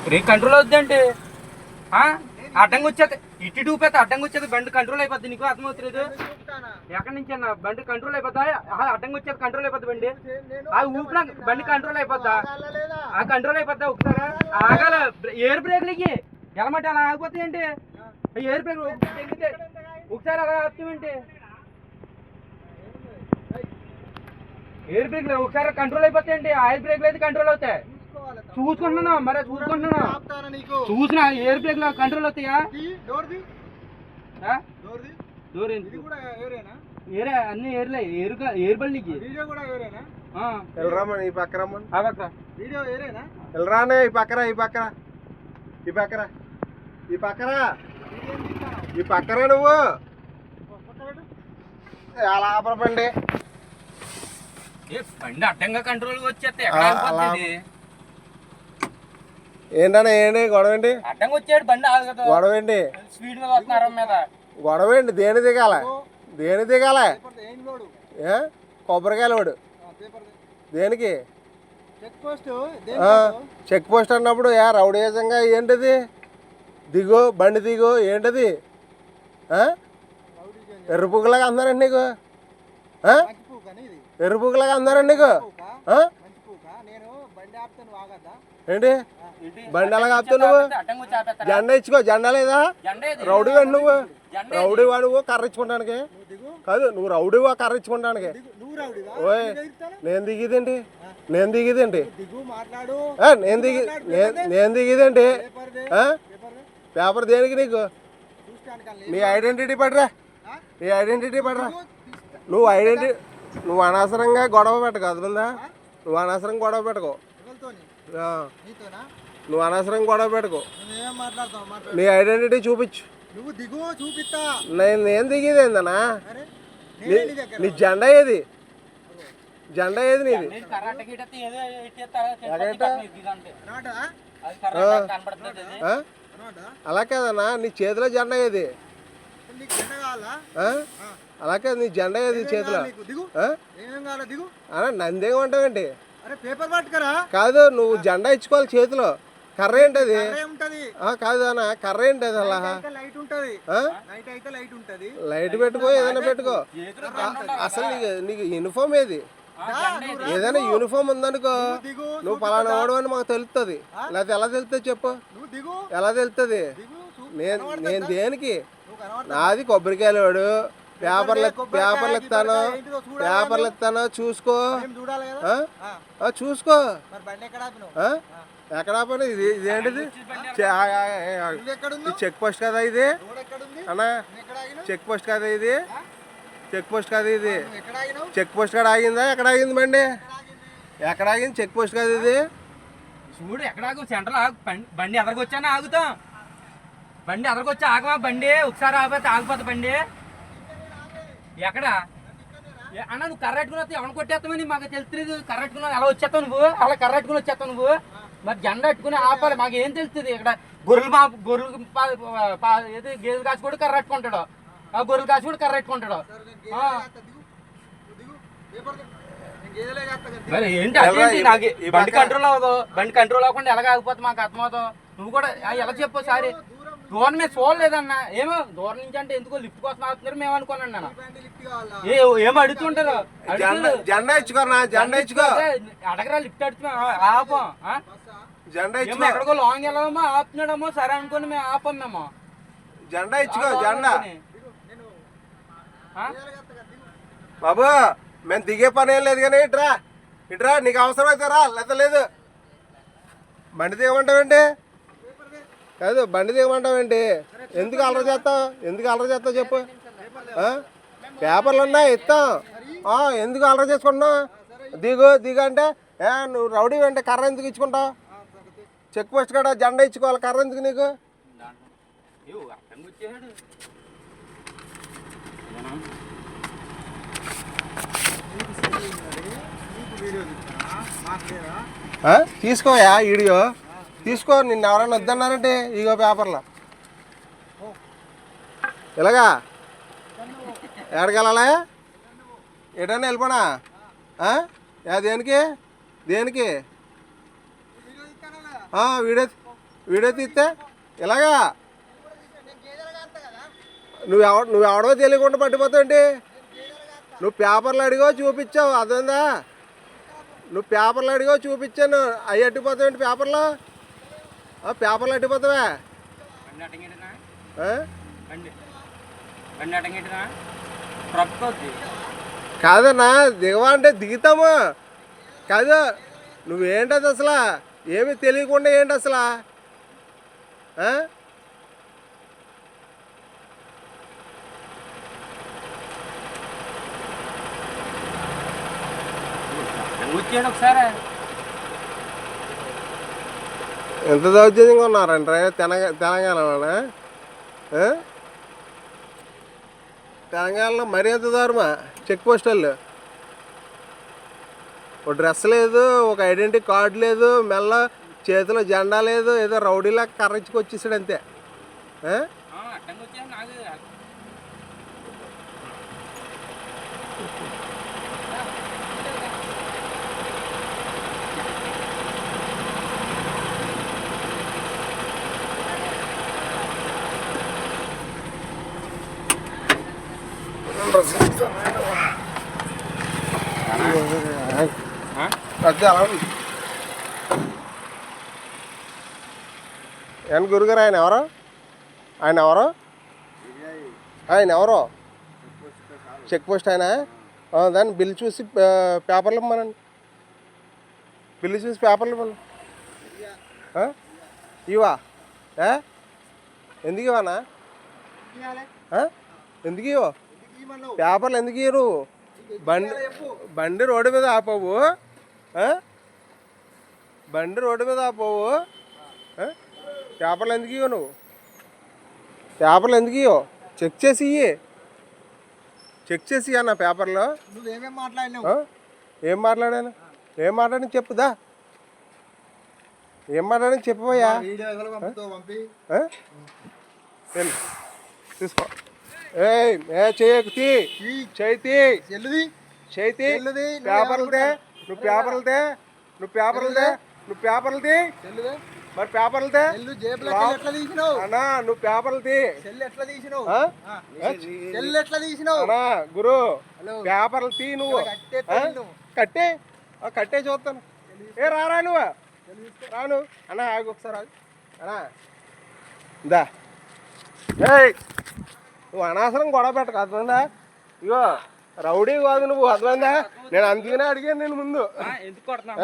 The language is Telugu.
బ్రేక్ కంట్రోల్ అవుద్దంటే అడ్డంగా వచ్చేది ఇటు టూపేస్తే అడ్డంగా వచ్చేది బండి కంట్రోల్ అయిపోద్ది. నీకు అర్థమవుతుంది ఎక్కడి నుంచి అన్న బండి కంట్రోల్ అయిపోద్దా? అడ్డంగా వచ్చేది కంట్రోల్ అయిపోద్ది బండి. అది ఊపినా బండి కంట్రోల్ అయిపోద్దా? ఆ కంట్రోల్ అయిపోద్దా? ఒకసారి ఆగాల ఎయిర్ బ్రేక్లకి ఎలమంటే అలా ఆగిపోతాయి ఏంటి? ఎయిర్ బ్రేక్ ఒకసారి అలా ఆపుతామేంటి? ఎయిర్ బ్రేక్ ఒకసారి కంట్రోల్ అయిపోతాయండి. ఆయిల్ బ్రేక్లు అయితే కంట్రోల్ అవుతాయి. చూసుకుంటున్నా మరే చూసుకుంటున్నా చూసినా ఎయిర్ బ్రేక్ లో కంట్రోల్ అవుతాయా? ఏరే అన్ని ఏర్లే ఎయిర్ బండికి ఈ పక్కన వెళ్ళరానే ఈ పక్కన ఈ పక్కన ఈ పక్కన ఈ పక్కన ఈ పక్కన నువ్వు అలా ఆపరపండి. బండి అడ్డంగా కంట్రోల్ వచ్చేస్తే ఏంటన్నా ఏంటి గొడవ ఏంటి? అడ్డంగా వచ్చాడు బండి గొడవ ఏంటి? స్పీడ్ మీద వస్తున్నారు మీద గొడవ ఏంటి? దేని దిగాల దేని దిగాల? కొబ్బరికాయలు వాడు దేనికి? చెక్ పోస్ట్ అన్నప్పుడు రౌడీజంగా ఏంటిది? దిగు బండి దిగు ఏంటది? ఎర్రపుగ్గులాగా అందరండి నీకు ఎర్రపుగ్గులాగా అందరండి నీకు ఏంటి? బండి ఎలా ఆపుతావు నువ్వు? జెండా ఇచ్చుకో. జెండా లేదా? రౌడీ వాడు నువ్వు రౌడీ వాడు కర్ర ఇచ్చుకోవడానికి కాదు. నువ్వు రౌడీ కర్ర ఇచ్చుకోవడానికి. ఓయ్ నేను దిగిదేంటి? నేను దిగిదేంటి? నేను దిగిదేంటి? పేపర్ దేనికి నీకు? నీ ఐడెంటిటీ పడరా. నీ ఐడెంటిటీ పడరా. నువ్వు అనవసరంగా గొడవ పెట్టకు. అర్థమైందా? నువ్వు అనవసరంగా గొడవ పెట్టుకో. నువ్వు అనవసరంగా గొడవ పెట్టుకో. నీ ఐడెంటిటీ చూపించు. నేను దిగేది ఏందన్నా? నీ జెండా ఏది? జెండా ఏది నీది? అలా కాదన్నా నీ చేతిలో జెండా ఏది? అలా కాదు నీ జెండా ఏది చేతిలో? నందేమంటావేంటి? కాదు నువ్వు జెండా ఇచ్చుకోవాలి చేతిలో. కర్ర ఏంటది? కాదు అన్న కర్ర ఏంటది? అలా లైట్ పెట్టుకో ఏదైనా పెట్టుకో. అసలు నీకు యూనిఫామ్ ఏది? ఏదైనా యూనిఫామ్ ఉందనుకో నువ్వు పలానా వాడు అని మాకు తెలుస్తుంది. లేకపోతే ఎలా తెలుస్తుంది చెప్పు? ఎలా తెలుస్తుంది? నేను దేనికి? నాది కొబ్బరికాయలు వాడు. పేపర్లు ఇస్తాను చూసుకో. చూసుకో ఎక్కడ పని ఇదేంటిది? చెక్ పోస్ట్ కదా ఇది అన్నా? చెక్ పోస్ట్ కదా ఇది? చెక్ పోస్ట్ కదా ఇది? చెక్ పోస్ట్ కాడ ఆగిందా? ఎక్కడ ఆగింది బండి? ఎక్కడ ఆగింది? చెక్ పోస్ట్ కదా ఇది? చూడు ఎక్కడ ఆగు? సెంటర్ బండి ఎదరికొచ్చానే ఆగుతాం. బండి ఎదరికొచ్చి ఆగమా? బండి ఒకసారి ఆగిపోతే ఆగిపోతా బండి. ఎక్కడ అన్న నువ్వు కర్రెట్టుకుని వస్తే ఎవరిని కొట్టేస్తామని మాకు తెలుస్తుంది. కర్రెట్టుకున్నా అలా వచ్చేస్తావు నువ్వు. అలా కర్రెట్టుకుని వచ్చేస్తావు నువ్వు. మరి జెండా పెట్టుకుని ఆపాలి. మాకు ఏం తెలుస్తుంది? ఇక్కడ గొర్రెలు ఏది గేదెలు కాసి కూడా కర్రెట్టుకుంటాడు. గొర్రెలు కాసి కూడా కర్రెట్టుకుంటాడు. మరి ఏంటి అదేంటి? నాకు బండి కంట్రోల్ అవ్వదు. బండి కంట్రోల్ అవ్వకుండా ఎలాగ ఆగిపోతుంది మాకు అర్థమవుతావు. నువ్వు కూడా ఎలా చెప్పు సారీ దూరం మీద చూడలేదన్నా. ఏమో దూరం నుంచి అంటే ఎందుకో లిఫ్ట్ కోసం ఆగుతున్నారు మేము అనుకోనండి. అన్న ఏమో అడుగుతుంటారు. జెండా ఇచ్చుకోరా. జెండా ఇచ్చుకో. అడగరా లిఫ్ట్ అడుగుతున్నా ఆపం. జెండా ఇచ్చుకో. ఎక్కడికో లాంగ్ వెళ్ళామో ఆపుతున్నాడేమో సరే అనుకోని మేము ఆపం. మేము జెండా ఇచ్చుకో. జెండా బాబు మేము దిగే పని ఏం లేదు కానీ ఇట్రా నీకు అవసరం అయితే రా. లేత లేదు. బండి దిగమంటావేంటి? కాదు బండి దిగమంటావేంటి? ఎందుకు అలర చేస్తావు చెప్పు? పేపర్లు ఉన్నాయి ఇస్తాం. ఎందుకు అలర చేసుకుంటున్నావు? దిగు అంటే నువ్వు రౌడీ అంటే కర్ర ఎందుకు ఇచ్చుకుంటావు? చెక్ పోస్ట్ కాడ జెండా ఇచ్చుకోవాలి. కర్ర ఎందుకు నీకు? తీసుకోయా వీడియో తీసుకో. నిన్ను ఎవరైనా వద్దన్నారంటే ఇగో పేపర్లో ఇలాగా ఎడగలలా ఎటన్నా వెళ్ళిపోనా? దేనికి వీడియో వీడియో తీస్తే ఇలాగా నువ్వెవడో తెలియకుండా పట్టిపోతావంటి. నువ్వు పేపర్లు అడిగో చూపించావు అదేందా, నువ్వు పేపర్లు అడిగో చూపించాను అవి అట్టిపోతావేంటి పేపర్లో, పేపర్లు అట్టిపోతావా? బండి అటంగిటినా బండి బండి అటంగిటినా ట్రక్ వద్ది కాదన్నా, దిగవా అంటే దిగుతాము కాదు. నువ్వేంటది అసలు ఏమి తెలియకుండా ఏంటి అసలు? వచ్చాడు ఒకసారి. ఎంత దౌర్జన్యంగా ఉన్నారంటే తెలంగాణలోనా? తెలంగాణలో మరీ ఎంత దారుమా చెక్ పోస్ట్ వాళ్ళు. ఒక డ్రెస్ లేదు, ఒక ఐడెంటిటీ కార్డు లేదు, మెల్ల చేతిలో జెండా లేదు, ఏదో రౌడీలా కర్రచ్చుకు వచ్చేసాడు అంతే. అట్టంగా వచ్చాడు నాకు. ఏం గురుగారు ఆయన ఎవరు? ఆయన ఎవరు? ఆయన ఎవరు? చెక్ పోస్ట్ ఆయన. దాన్ని బిల్ చూసి పేపర్లు ఇవ్వమనండి. బిల్లు చూసి పేపర్లు ఇవ్వండి. ఇవా ఎందుకు ఇవ్వనా? ఎందుకు ఇవ్వ పేపర్లు? ఎందుకు ఇవ్వ నువ్వు? బండి రోడ్డు మీద ఆపవు, బండి రోడ్డు మీద ఆపవు. పేపర్లు ఎందుకు ఇవ్వ నువ్వు? పేపర్లు ఎందుకు ఇవ్వ? చెక్ చేసి ఇయ్యి, చెక్ చేసి అన్న పేపర్లో. నువ్వేమేం మాట్లాడినావు? ఏం మాట్లాడాను? ఏం మాట్లాడని చెప్పుదా, ఏం మాట్లాడని చెప్పబోయా. తీసుకో. చేయకు చేతి చేతి పేపర్లదే. నువ్వు పేపర్లదే, నువ్వు పేపర్లదే, నువ్వు పేపర్లది. మరి పేపర్లదే అన్నా, నువ్వు పేపర్లది. అన్నా గురు పేపర్లు తీ. నువ్వు కట్టే కట్టే చూస్తాను. రారా నువ్వు రాను అన్నా, ఆగు ఒకసారి ఆగు అన్నా. దా నువ్వు అనవసరం గొడవ పెట్టకు, అర్థమైందా? ఇగో రౌడీ కాదు నువ్వు, అర్థమైందా? నేను అందుకనే అడిగాను నేను ముందు. ఎందుకు కొడుతున్నా?